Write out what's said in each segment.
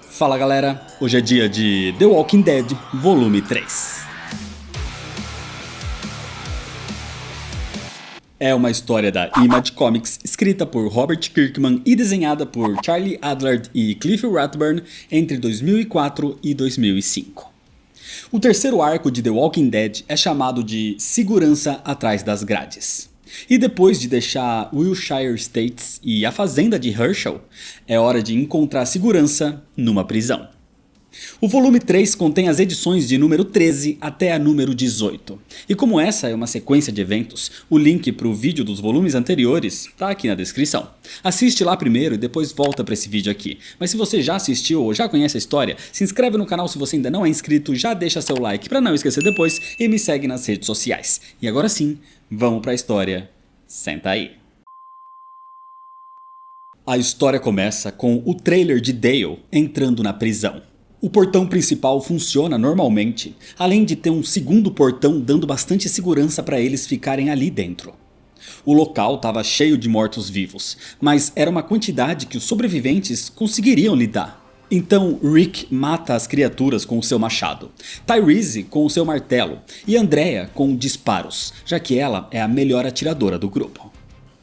Fala galera, hoje é dia de The Walking Dead Volume 3. É uma história da Image Comics, escrita por Robert Kirkman e desenhada por Charlie Adlard e Cliff Rathburn entre 2004 e 2005. O terceiro arco de The Walking Dead é chamado de Segurança Atrás das Grades. E depois de deixar Wilshire Estates e a fazenda de Herschel, é hora de encontrar segurança numa prisão. O volume 3 contém as edições de número 13 até a número 18. E como essa é uma sequência de eventos, o link para o vídeo dos volumes anteriores está aqui na descrição. Assiste lá primeiro e depois volta para esse vídeo aqui. Mas se você já assistiu ou já conhece a história, se inscreve no canal se você ainda não é inscrito, já deixa seu like para não esquecer depois e me segue nas redes sociais. E agora sim, vamos para a história. Senta aí. A história começa com o trailer de Dale entrando na prisão. O portão principal funciona normalmente, além de ter um segundo portão dando bastante segurança para eles ficarem ali dentro. O local estava cheio de mortos-vivos, mas era uma quantidade que os sobreviventes conseguiriam lidar. Então Rick mata as criaturas com o seu machado, Tyrese com o seu martelo e Andrea com disparos, já que ela é a melhor atiradora do grupo.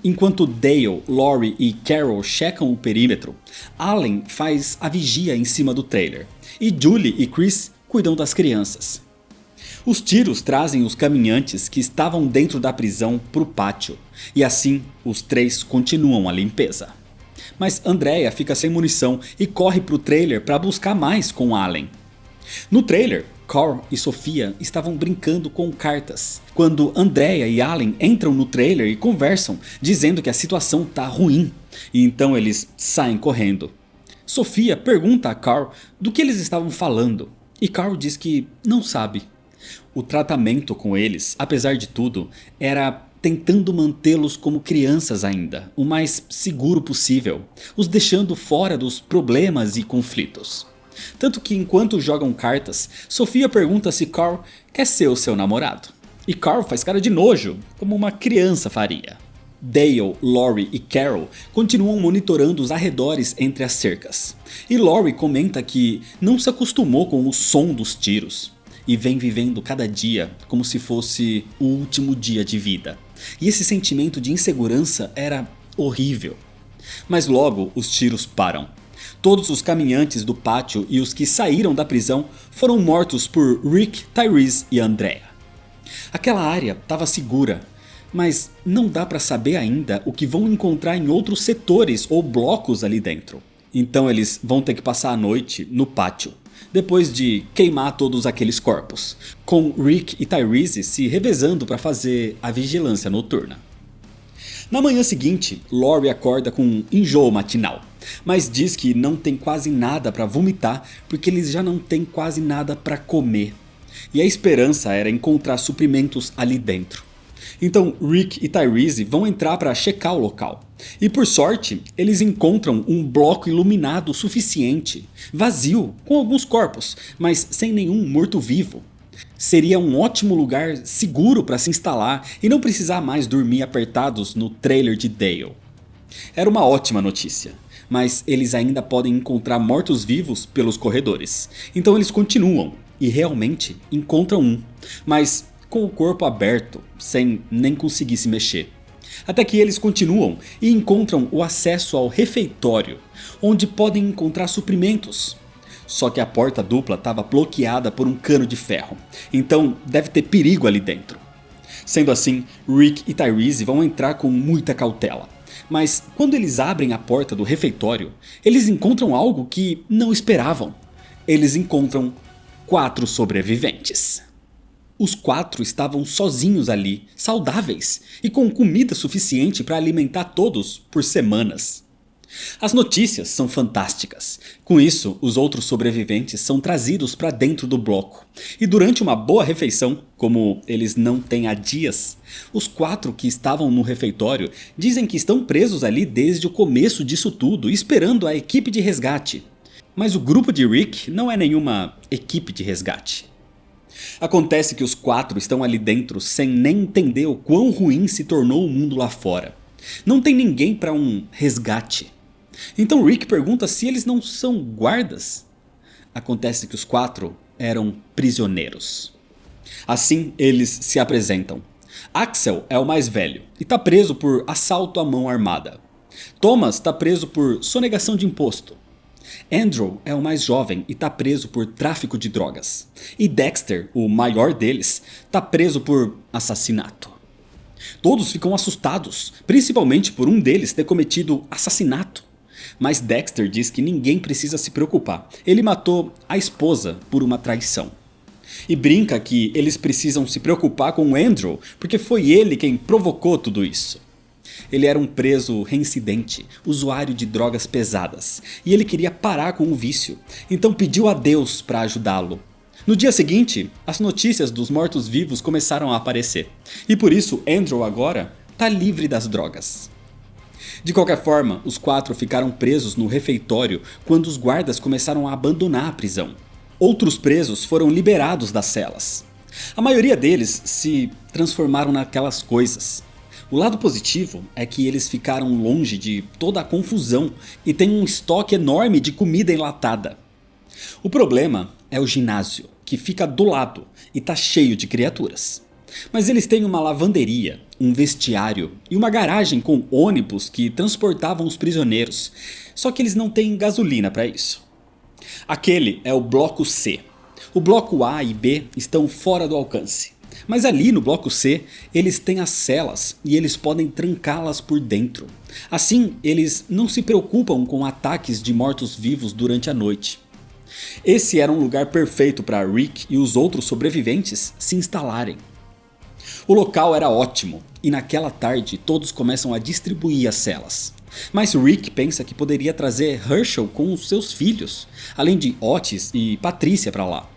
Enquanto Dale, Lori e Carol checam o perímetro, Allen faz a vigia em cima do trailer e Julie e Chris cuidam das crianças. Os tiros trazem os caminhantes que estavam dentro da prisão para o pátio e assim os três continuam a limpeza. Mas Andrea fica sem munição e corre para o trailer para buscar mais com Allen. No trailer, Carl e Sofia estavam brincando com cartas, quando Andrea e Allen entram no trailer e conversam, dizendo que a situação tá ruim, e então eles saem correndo. Sofia pergunta a Carl do que eles estavam falando, e Carl diz que não sabe. O tratamento com eles, apesar de tudo, era tentando mantê-los como crianças ainda, o mais seguro possível, os deixando fora dos problemas e conflitos. Tanto que enquanto jogam cartas, Sofia pergunta se Carl quer ser o seu namorado. E Carl faz cara de nojo, como uma criança faria. Dale, Lori e Carol continuam monitorando os arredores entre as cercas. E Lori comenta que não se acostumou com o som dos tiros e vem vivendo cada dia como se fosse o último dia de vida. E esse sentimento de insegurança era horrível. Mas logo os tiros param. Todos os caminhantes do pátio e os que saíram da prisão foram mortos por Rick, Tyrese e Andrea. Aquela área estava segura, mas não dá para saber ainda o que vão encontrar em outros setores ou blocos ali dentro. Então eles vão ter que passar a noite no pátio, depois de queimar todos aqueles corpos, com Rick e Tyrese se revezando para fazer a vigilância noturna. Na manhã seguinte, Lori acorda com um enjoo matinal, mas diz que não tem quase nada para vomitar porque eles já não têm quase nada para comer. E a esperança era encontrar suprimentos ali dentro. Então Rick e Tyrese vão entrar para checar o local. E por sorte, eles encontram um bloco iluminado suficiente, vazio, com alguns corpos, mas sem nenhum morto-vivo. Seria um ótimo lugar seguro para se instalar e não precisar mais dormir apertados no trailer de Dale. Era uma ótima notícia, mas eles ainda podem encontrar mortos-vivos pelos corredores. Então eles continuam e realmente encontram um, mas com o corpo aberto, sem nem conseguir se mexer. Até que eles continuam e encontram o acesso ao refeitório, onde podem encontrar suprimentos. Só que a porta dupla estava bloqueada por um cano de ferro, então deve ter perigo ali dentro. Sendo assim, Rick e Tyrese vão entrar com muita cautela. Mas quando eles abrem a porta do refeitório, eles encontram algo que não esperavam. Eles encontram 4 sobreviventes. Os 4 estavam sozinhos ali, saudáveis e com comida suficiente para alimentar todos por semanas. As notícias são fantásticas. Com isso, os outros sobreviventes são trazidos para dentro do bloco. E durante uma boa refeição, como eles não têm há dias, os 4 que estavam no refeitório dizem que estão presos ali desde o começo disso tudo, esperando a equipe de resgate. Mas o grupo de Rick não é nenhuma equipe de resgate. Acontece que os 4 estão ali dentro sem nem entender o quão ruim se tornou o mundo lá fora. Não tem ninguém para um resgate. Então Rick pergunta se eles não são guardas. acontece que os 4 eram prisioneiros. Assim, eles se apresentam. Axel é o mais velho e está preso por assalto à mão armada. Thomas está preso por sonegação de imposto. Andrew é o mais jovem e está preso por tráfico de drogas. E Dexter, o maior deles, está preso por assassinato. Todos ficam assustados, principalmente por um deles ter cometido assassinato. Mas Dexter diz que ninguém precisa se preocupar, ele matou a esposa por uma traição. E brinca que eles precisam se preocupar com Andrew porque foi ele quem provocou tudo isso. Ele era um preso reincidente, usuário de drogas pesadas, e ele queria parar com o vício, então pediu a Deus para ajudá-lo. No dia seguinte, as notícias dos mortos-vivos começaram a aparecer, e por isso Andrew agora está livre das drogas. De qualquer forma, os 4 ficaram presos no refeitório quando os guardas começaram a abandonar a prisão. Outros presos foram liberados das celas. A maioria deles se transformaram naquelas coisas. O lado positivo é que eles ficaram longe de toda a confusão e têm um estoque enorme de comida enlatada. O problema é o ginásio, que fica do lado e está cheio de criaturas. Mas eles têm uma lavanderia, um vestiário e uma garagem com ônibus que transportavam os prisioneiros, só que eles não têm gasolina para isso. Aquele é o bloco C. O bloco A e B estão fora do alcance. Mas ali no bloco C, eles têm as celas e eles podem trancá-las por dentro. Assim, eles não se preocupam com ataques de mortos-vivos durante a noite. Esse era um lugar perfeito para Rick e os outros sobreviventes se instalarem. O local era ótimo e naquela tarde todos começam a distribuir as celas. Mas Rick pensa que poderia trazer Herschel com os seus filhos, além de Otis e Patrícia para lá.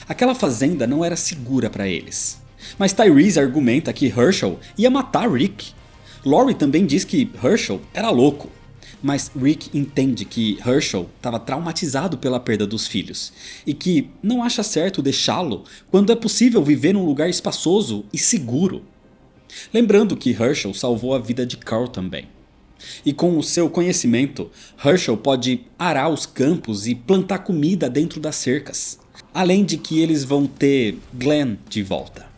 Aquela fazenda não era segura para eles. Mas Tyrese argumenta que Herschel ia matar Rick. Lori também diz que Herschel era louco. Mas Rick entende que Herschel estava traumatizado pela perda dos filhos e que não acha certo deixá-lo quando é possível viver num lugar espaçoso e seguro. Lembrando que Herschel salvou a vida de Carl também. E com o seu conhecimento, Herschel pode arar os campos e plantar comida dentro das cercas. Além de que eles vão ter Glenn de volta.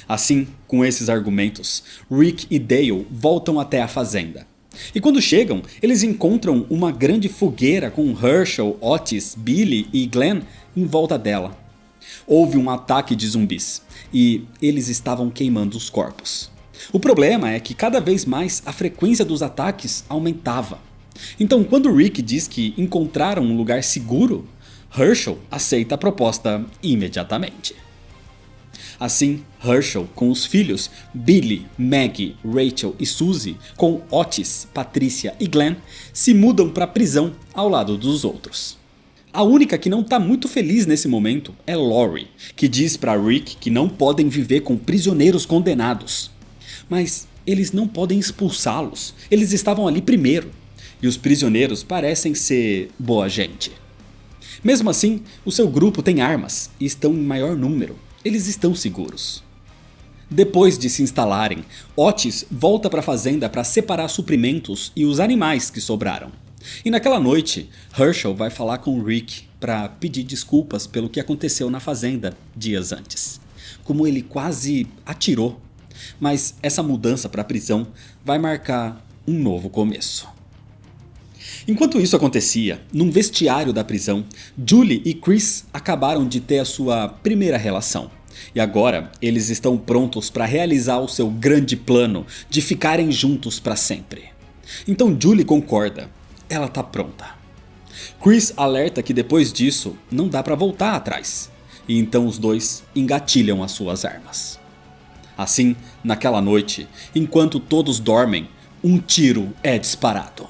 Assim, com esses argumentos, Rick e Dale voltam até a fazenda. E quando chegam, eles encontram uma grande fogueira com Herschel, Otis, Billy e Glenn em volta dela. Houve um ataque de zumbis e eles estavam queimando os corpos. O problema é que cada vez mais a frequência dos ataques aumentava. Então quando Rick diz que encontraram um lugar seguro, Herschel aceita a proposta imediatamente. Assim, Herschel com os filhos Billy, Maggie, Rachel e Suzy, com Otis, Patrícia e Glenn, se mudam para a prisão ao lado dos outros. A única que não está muito feliz nesse momento é Lori, que diz para Rick que não podem viver com prisioneiros condenados. Mas eles não podem expulsá-los, eles estavam ali primeiro, e os prisioneiros parecem ser boa gente. Mesmo assim, o seu grupo tem armas e estão em maior número. Eles estão seguros. Depois de se instalarem, Otis volta para a fazenda para separar suprimentos e os animais que sobraram. E naquela noite, Herschel vai falar com Rick para pedir desculpas pelo que aconteceu na fazenda dias antes. Como ele quase atirou. Mas essa mudança para a prisão vai marcar um novo começo. Enquanto isso acontecia, num vestiário da prisão, Julie e Chris acabaram de ter a sua primeira relação. E agora eles estão prontos para realizar o seu grande plano de ficarem juntos para sempre. Então Julie concorda, ela tá pronta. Chris alerta que depois disso não dá para voltar atrás. E então os dois engatilham as suas armas. Assim, naquela noite, enquanto todos dormem, um tiro é disparado.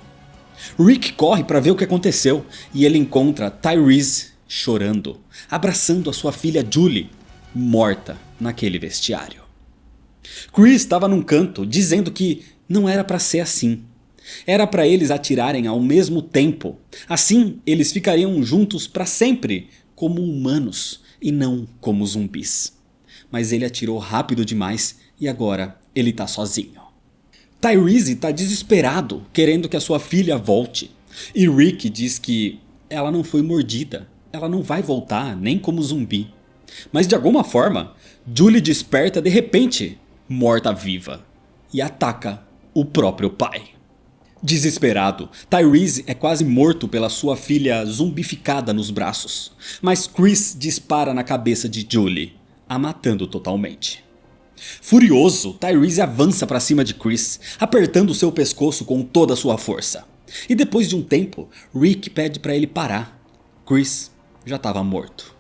Rick corre para ver o que aconteceu e ele encontra Tyrese chorando, abraçando a sua filha Julie, morta naquele vestiário. Chris estava num canto dizendo que não era para ser assim. Era para eles atirarem ao mesmo tempo. Assim eles ficariam juntos para sempre como humanos e não como zumbis. Mas ele atirou rápido demais e agora ele tá sozinho. Tyrese tá desesperado, querendo que a sua filha volte. E Rick diz que ela não foi mordida, ela não vai voltar nem como zumbi. Mas de alguma forma, Julie desperta de repente, morta-viva, e ataca o próprio pai. Desesperado, Tyrese é quase morto pela sua filha zumbificada nos braços, mas Chris dispara na cabeça de Julie, a matando totalmente. Furioso, Tyrese avança para cima de Chris, apertando seu pescoço com toda a sua força. E depois de um tempo, Rick pede para ele parar. Chris já estava morto.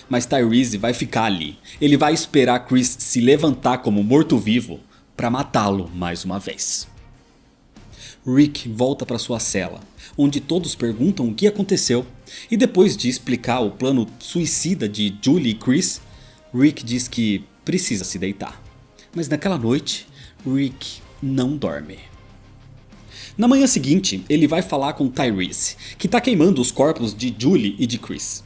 Mas Tyrese vai ficar ali. Ele vai esperar Chris se levantar como morto-vivo para matá-lo mais uma vez. Rick volta para sua cela, onde todos perguntam o que aconteceu. E depois de explicar o plano suicida de Julie e Chris, Rick diz que precisa se deitar. Mas naquela noite, Rick não dorme. Na manhã seguinte, ele vai falar com Tyrese, que está queimando os corpos de Julie e de Chris.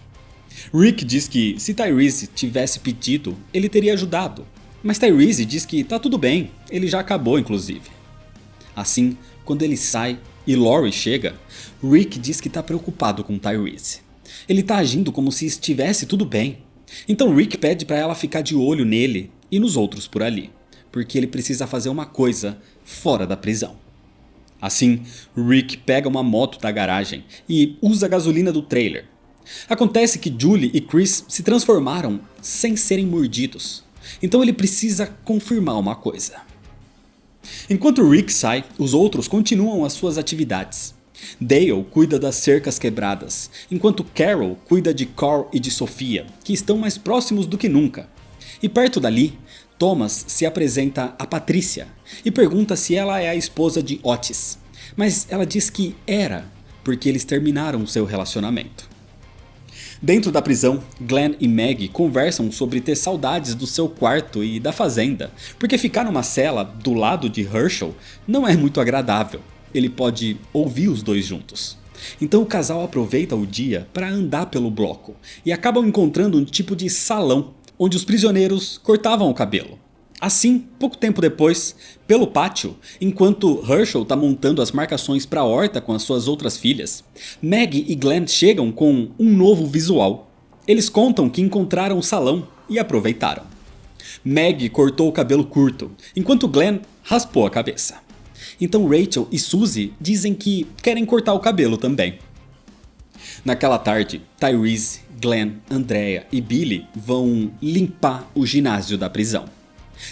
Rick diz que se Tyrese tivesse pedido, ele teria ajudado. Mas Tyrese diz que tá tudo bem, ele já acabou inclusive. Assim, quando ele sai e Lori chega, Rick diz que tá preocupado com Tyrese. Ele tá agindo como se estivesse tudo bem. Então Rick pede para ela ficar de olho nele e nos outros por ali, porque ele precisa fazer uma coisa fora da prisão. Assim, Rick pega uma moto da garagem e usa a gasolina do trailer. Acontece que Julie e Chris se transformaram sem serem mordidos, então ele precisa confirmar uma coisa. Enquanto Rick sai, os outros continuam as suas atividades. Dale cuida das cercas quebradas, enquanto Carol cuida de Carl e de Sophia, que estão mais próximos do que nunca. E perto dali, Thomas se apresenta a Patrícia e pergunta se ela é a esposa de Otis, mas ela diz que era, porque eles terminaram seu relacionamento. Dentro da prisão, Glenn e Maggie conversam sobre ter saudades do seu quarto e da fazenda, porque ficar numa cela do lado de Herschel não é muito agradável. Ele pode ouvir os dois juntos. Então o casal aproveita o dia para andar pelo bloco e acabam encontrando um tipo de salão onde os prisioneiros cortavam o cabelo. Assim, pouco tempo depois, pelo pátio, enquanto Herschel está montando as marcações para a horta com as suas outras filhas, Maggie e Glenn chegam com um novo visual. Eles contam que encontraram o salão e aproveitaram. Maggie cortou o cabelo curto, enquanto Glenn raspou a cabeça. Então Rachel e Suzy dizem que querem cortar o cabelo também. Naquela tarde, Tyrese, Glenn, Andrea e Billy vão limpar o ginásio da prisão.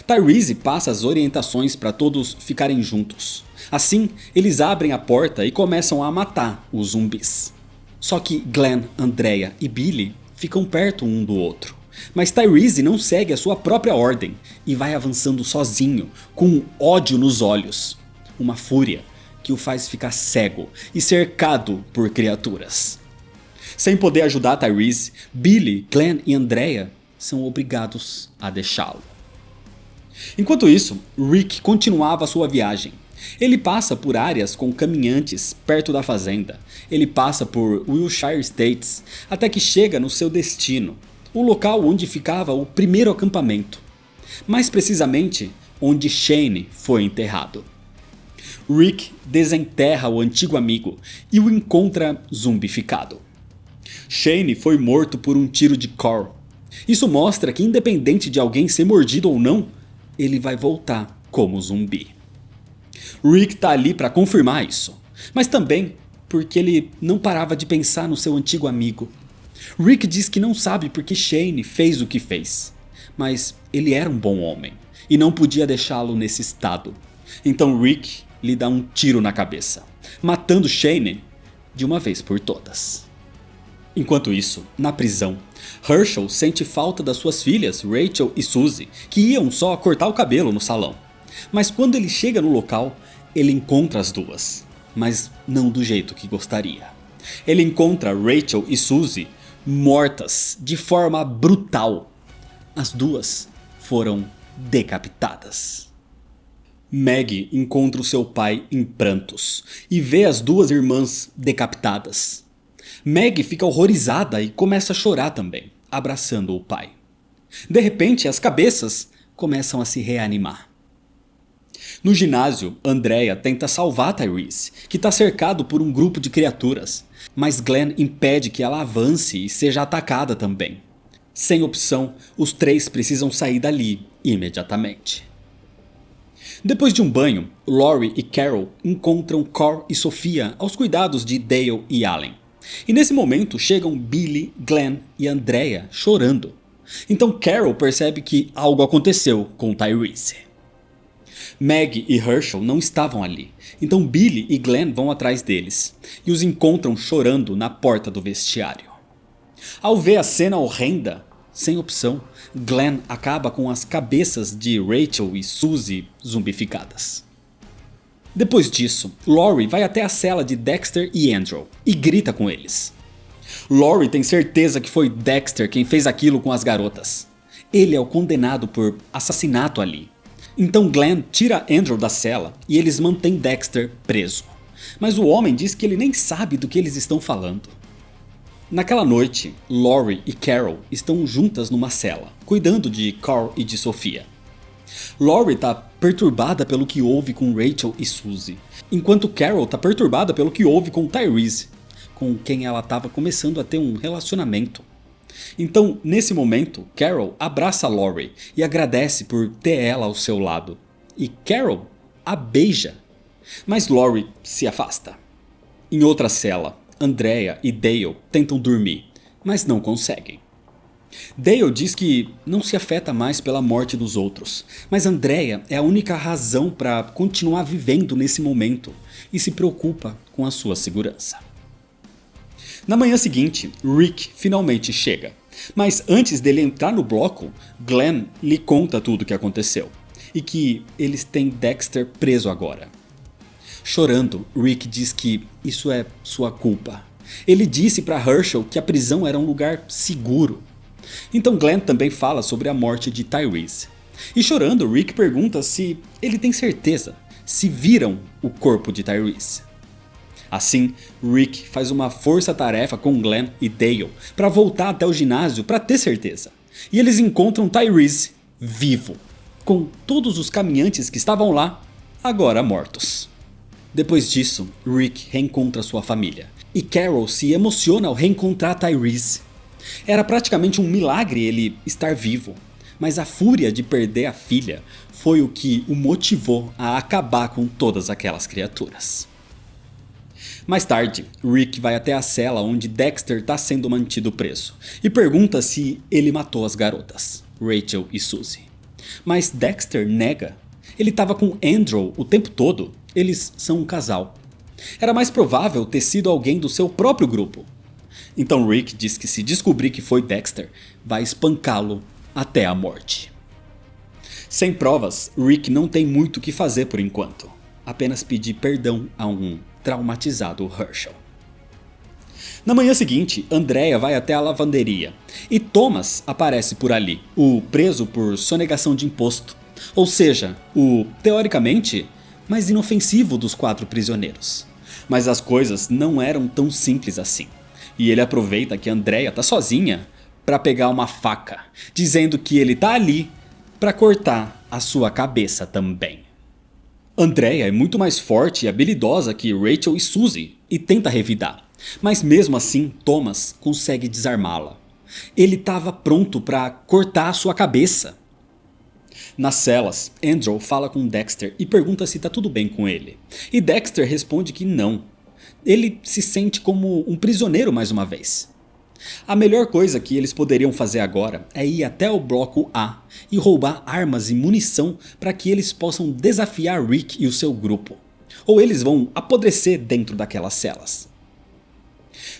Tyrese passa as orientações para todos ficarem juntos. Assim, eles abrem a porta e começam a matar os zumbis. Só que Glenn, Andrea e Billy ficam perto um do outro. Mas Tyrese não segue a sua própria ordem e vai avançando sozinho, com ódio nos olhos. Uma fúria que o faz ficar cego e cercado por criaturas. Sem poder ajudar Tyrese, Billy, Glenn e Andrea são obrigados a deixá-lo. Enquanto isso, Rick continuava sua viagem. Ele passa por áreas com caminhantes perto da fazenda. Ele passa por Wilshire Estates até que chega no seu destino, o local onde ficava o primeiro acampamento. Mais precisamente, onde Shane foi enterrado. Rick desenterra o antigo amigo e o encontra zumbificado. Shane foi morto por um tiro de Carl. Isso mostra que independente de alguém ser mordido ou não, ele vai voltar como zumbi. Rick tá ali para confirmar isso, mas também porque ele não parava de pensar no seu antigo amigo. Rick diz que não sabe porque Shane fez o que fez, mas ele era um bom homem e não podia deixá-lo nesse estado. Então Rick lhe dá um tiro na cabeça, matando Shane de uma vez por todas. Enquanto isso, na prisão, Herschel sente falta das suas filhas, Rachel e Suzy, que iam só cortar o cabelo no salão. Mas quando ele chega no local, ele encontra as duas, mas não do jeito que gostaria. Ele encontra Rachel e Suzy mortas de forma brutal. As duas foram decapitadas. Maggie encontra o seu pai em prantos e vê as duas irmãs decapitadas. Maggie fica horrorizada e começa a chorar também, abraçando o pai. De repente, as cabeças começam a se reanimar. No ginásio, Andrea tenta salvar Tyrese, que está cercado por um grupo de criaturas, mas Glenn impede que ela avance e seja atacada também. Sem opção, os três precisam sair dali imediatamente. Depois de um banho, Laurie e Carol encontram Cor e Sophia aos cuidados de Dale e Allen. E nesse momento chegam Billy, Glenn e Andrea chorando. Então Carol percebe que algo aconteceu com Tyrese. Meg e Herschel não estavam ali, então Billy e Glenn vão atrás deles e os encontram chorando na porta do vestiário. Ao ver a cena horrenda, sem opção, Glenn acaba com as cabeças de Rachel e Suzy zumbificadas. Depois disso, Laurie vai até a cela de Dexter e Andrew e grita com eles. Laurie tem certeza que foi Dexter quem fez aquilo com as garotas. Ele é o condenado por assassinato ali. Então Glenn tira Andrew da cela e eles mantêm Dexter preso. Mas o homem diz que ele nem sabe do que eles estão falando. Naquela noite, Laurie e Carol estão juntas numa cela, cuidando de Carl e de Sophia. Laurie está perturbada pelo que houve com Rachel e Suzy, enquanto Carol está perturbada pelo que houve com Tyrese, com quem ela estava começando a ter um relacionamento. Então, nesse momento, Carol abraça Laurie e agradece por ter ela ao seu lado. E Carol a beija, mas Laurie se afasta. Em outra cela, Andrea e Dale tentam dormir, mas não conseguem. Dale diz que não se afeta mais pela morte dos outros, mas Andrea é a única razão para continuar vivendo nesse momento e se preocupa com a sua segurança. Na manhã seguinte, Rick finalmente chega, mas antes dele entrar no bloco, Glenn lhe conta tudo o que aconteceu e que eles têm Dexter preso agora. Chorando, Rick diz que isso é sua culpa. Ele disse para Herschel que a prisão era um lugar seguro. Então Glenn também fala sobre a morte de Tyrese. E chorando, Rick pergunta se ele tem certeza, se viram o corpo de Tyrese. Assim, Rick faz uma força-tarefa com Glenn e Dale para voltar até o ginásio para ter certeza. E eles encontram Tyrese vivo, com todos os caminhantes que estavam lá, agora mortos. Depois disso, Rick reencontra sua família, e Carol se emociona ao reencontrar Tyrese. Era praticamente um milagre ele estar vivo, mas a fúria de perder a filha foi o que o motivou a acabar com todas aquelas criaturas. Mais tarde, Rick vai até a cela onde Dexter está sendo mantido preso e pergunta se ele matou as garotas, Rachel e Suzy. Mas Dexter nega. Ele estava com Andrew o tempo todo, eles são um casal. Era mais provável ter sido alguém do seu próprio grupo. Então Rick diz que se descobrir que foi Dexter, vai espancá-lo até a morte. Sem provas, Rick não tem muito o que fazer por enquanto, apenas pedir perdão a um traumatizado Herschel. Na manhã seguinte, Andrea vai até a lavanderia e Thomas aparece por ali, o preso por sonegação de imposto, ou seja, o, teoricamente, mais inofensivo dos 4 prisioneiros. Mas as coisas não eram tão simples assim, e ele aproveita que Andrea tá sozinha para pegar uma faca, dizendo que ele tá ali para cortar a sua cabeça também. Andrea é muito mais forte e habilidosa que Rachel e Suzy e tenta revidar, mas mesmo assim Thomas consegue desarmá-la. Ele estava pronto para cortar a sua cabeça. Nas celas, Andrew fala com Dexter e pergunta se tá tudo bem com ele, e Dexter responde que não. Ele se sente como um prisioneiro mais uma vez. A melhor coisa que eles poderiam fazer agora é ir até o bloco A e roubar armas e munição para que eles possam desafiar Rick e o seu grupo. Ou eles vão apodrecer dentro daquelas celas.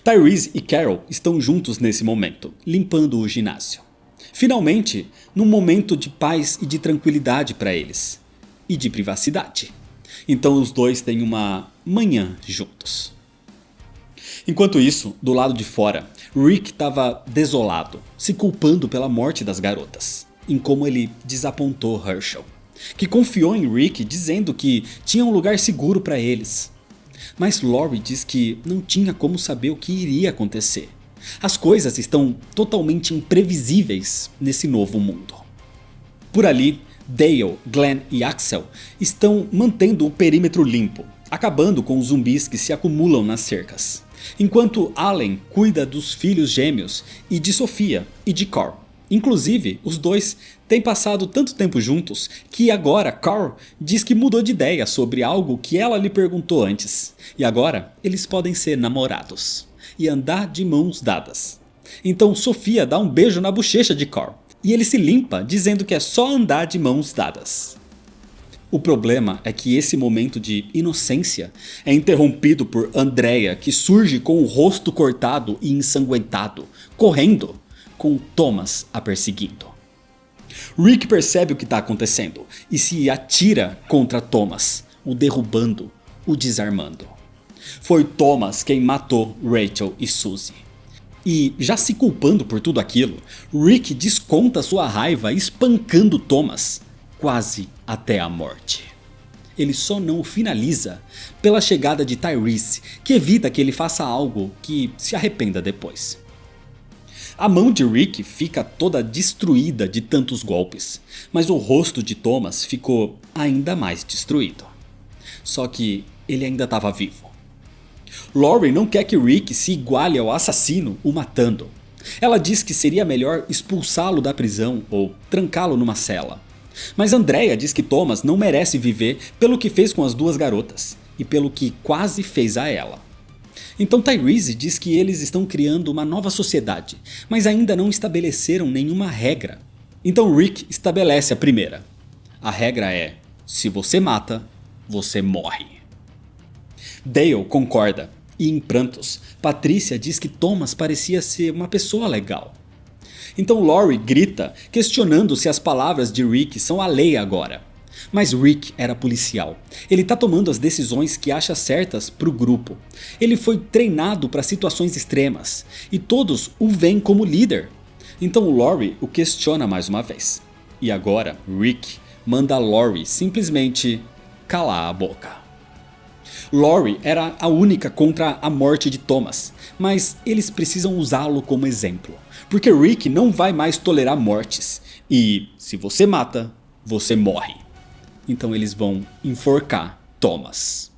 Tyrese e Carol estão juntos nesse momento, limpando o ginásio. Finalmente, num momento de paz e de tranquilidade para eles. E de privacidade. Então os dois têm uma manhã juntos. Enquanto isso, do lado de fora, Rick estava desolado, se culpando pela morte das garotas, em como ele desapontou Herschel, que confiou em Rick dizendo que tinha um lugar seguro para eles. Mas Laurie diz que não tinha como saber o que iria acontecer. As coisas estão totalmente imprevisíveis nesse novo mundo. Por ali, Dale, Glenn e Axel estão mantendo o perímetro limpo, acabando com os zumbis que se acumulam nas cercas. Enquanto Allen cuida dos filhos gêmeos e de Sophia e de Carl. Inclusive, os dois têm passado tanto tempo juntos que agora Carl diz que mudou de ideia sobre algo que ela lhe perguntou antes. E agora eles podem ser namorados e andar de mãos dadas. Então Sophia dá um beijo na bochecha de Carl e ele se limpa dizendo que é só andar de mãos dadas. O problema é que esse momento de inocência é interrompido por Andrea, que surge com o rosto cortado e ensanguentado, correndo, com Thomas a perseguindo. Rick percebe o que está acontecendo e se atira contra Thomas, o derrubando, o desarmando. Foi Thomas quem matou Rachel e Susie. E, já se culpando por tudo aquilo, Rick desconta sua raiva espancando Thomas, quase até a morte. Ele só não o finaliza pela chegada de Tyrese, que evita que ele faça algo que se arrependa depois. A mão de Rick fica toda destruída de tantos golpes, mas o rosto de Thomas ficou ainda mais destruído. Só que ele ainda estava vivo. Laurie não quer que Rick se iguale ao assassino o matando. Ela diz que seria melhor expulsá-lo da prisão ou trancá-lo numa cela. Mas Andrea diz que Thomas não merece viver pelo que fez com as duas garotas e pelo que quase fez a ela. Então Tyrese diz que eles estão criando uma nova sociedade, mas ainda não estabeleceram nenhuma regra. Então Rick estabelece a primeira. A regra é: se você mata, você morre. Dale concorda, e em prantos, Patricia diz que Thomas parecia ser uma pessoa legal. Então Laurie grita, questionando se as palavras de Rick são a lei agora. Mas Rick era policial. Ele está tomando as decisões que acha certas para o grupo. Ele foi treinado para situações extremas, e todos o veem como líder. Então Laurie o questiona mais uma vez. E agora Rick manda Laurie simplesmente calar a boca. Laurie era a única contra a morte de Thomas, mas eles precisam usá-lo como exemplo, porque Rick não vai mais tolerar mortes, e se você mata, você morre. Então eles vão enforcar Thomas.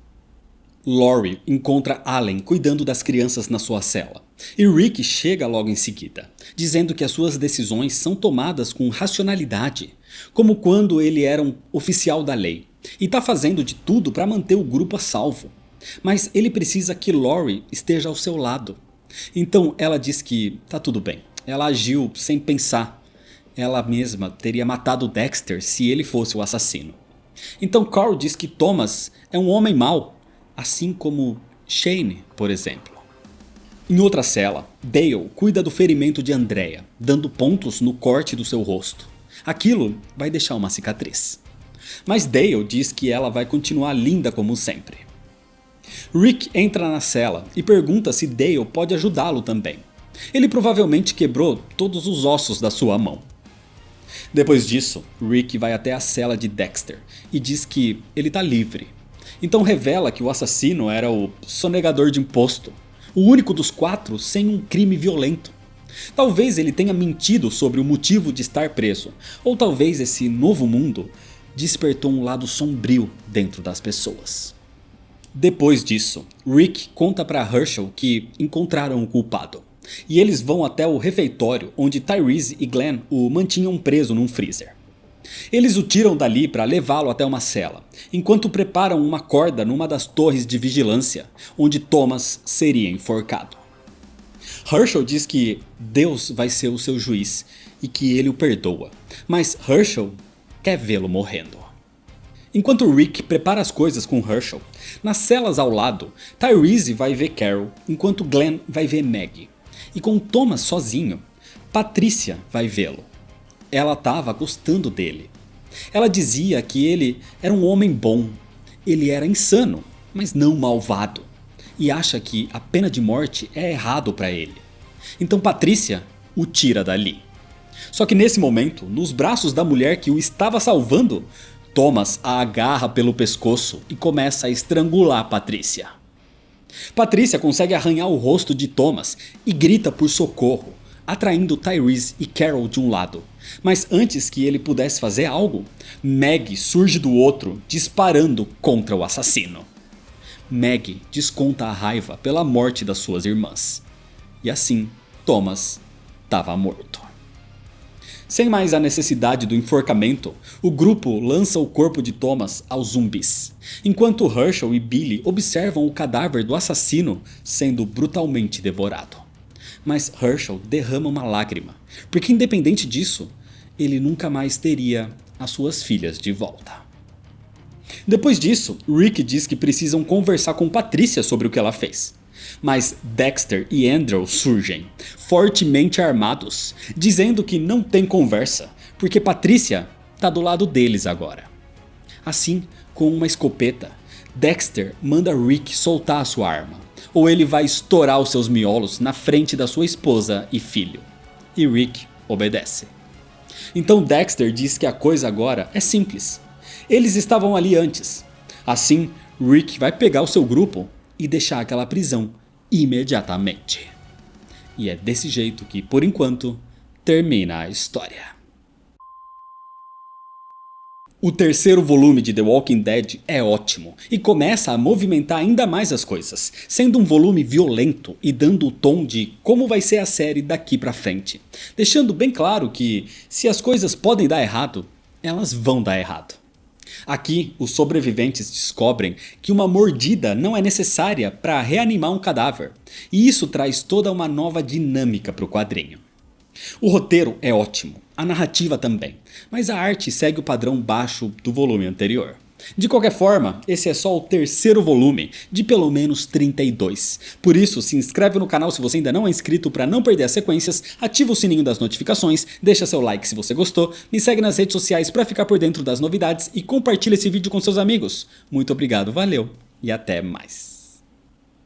Laurie encontra Allen cuidando das crianças na sua cela, e Rick chega logo em seguida, dizendo que as suas decisões são tomadas com racionalidade, como quando ele era um oficial da lei, e está fazendo de tudo para manter o grupo a salvo. Mas ele precisa que Laurie esteja ao seu lado. Então ela diz que tá tudo bem, ela agiu sem pensar. Ela mesma teria matado Dexter se ele fosse o assassino. Então Carl diz que Thomas é um homem mau, assim como Shane, por exemplo. Em outra cela, Dale cuida do ferimento de Andrea, dando pontos no corte do seu rosto. Aquilo vai deixar uma cicatriz. Mas Dale diz que ela vai continuar linda como sempre. Rick entra na cela e pergunta se Dale pode ajudá-lo também. Ele provavelmente quebrou todos os ossos da sua mão. Depois disso, Rick vai até a cela de Dexter e diz que ele está livre. Então revela que o assassino era o sonegador de imposto, o único dos 4 sem um crime violento. Talvez ele tenha mentido sobre o motivo de estar preso, ou talvez esse novo mundo despertou um lado sombrio dentro das pessoas. Depois disso, Rick conta para Herschel que encontraram o culpado, e eles vão até o refeitório onde Tyrese e Glenn o mantinham preso num freezer. Eles o tiram dali para levá-lo até uma cela, enquanto preparam uma corda numa das torres de vigilância, onde Thomas seria enforcado. Herschel diz que Deus vai ser o seu juiz e que ele o perdoa, mas Herschel quer vê-lo morrendo. Enquanto Rick prepara as coisas com Herschel, nas celas ao lado, Tyrese vai ver Carol, enquanto Glenn vai ver Maggie. E com Thomas sozinho, Patricia vai vê-lo. Ela estava gostando dele. Ela dizia que ele era um homem bom. Ele era insano, mas não malvado. E acha que a pena de morte é errado para ele. Então Patricia o tira dali. Só que nesse momento, nos braços da mulher que o estava salvando, Thomas a agarra pelo pescoço e começa a estrangular Patricia. Patricia consegue arranhar o rosto de Thomas e grita por socorro, atraindo Tyrese e Carol de um lado, Mas antes que ele pudesse fazer algo, Meg surge do outro, disparando contra o assassino. Meg desconta a raiva pela morte das suas irmãs. E assim, Thomas estava morto. Sem mais a necessidade do enforcamento, o grupo lança o corpo de Thomas aos zumbis, enquanto Herschel e Billy observam o cadáver do assassino sendo brutalmente devorado. Mas Herschel derrama uma lágrima, porque independente disso, ele nunca mais teria as suas filhas de volta. Depois disso, Rick diz que precisam conversar com Patricia sobre o que ela fez. Mas Dexter e Andrew surgem, fortemente armados, dizendo que não tem conversa, porque Patricia tá do lado deles agora. Assim, com uma escopeta, Dexter manda Rick soltar a sua arma, ou ele vai estourar os seus miolos na frente da sua esposa e filho. E Rick obedece. Então Dexter diz que a coisa agora é simples. Eles estavam ali antes. Assim, Rick vai pegar o seu grupo e deixar aquela prisão imediatamente. E é desse jeito que, por enquanto, termina a história. O terceiro volume de The Walking Dead é ótimo e começa a movimentar ainda mais as coisas, sendo um volume violento e dando o tom de como vai ser a série daqui pra frente, deixando bem claro que se as coisas podem dar errado, elas vão dar errado. Aqui, os sobreviventes descobrem que uma mordida não é necessária para reanimar um cadáver, e isso traz toda uma nova dinâmica para o quadrinho. O roteiro é ótimo, a narrativa também, mas a arte segue o padrão baixo do volume anterior. De qualquer forma, esse é só o terceiro volume, de pelo menos 32. Por isso, se inscreve no canal se você ainda não é inscrito para não perder as sequências, ativa o sininho das notificações, deixa seu like se você gostou, me segue nas redes sociais para ficar por dentro das novidades e compartilha esse vídeo com seus amigos. Muito obrigado, valeu e até mais.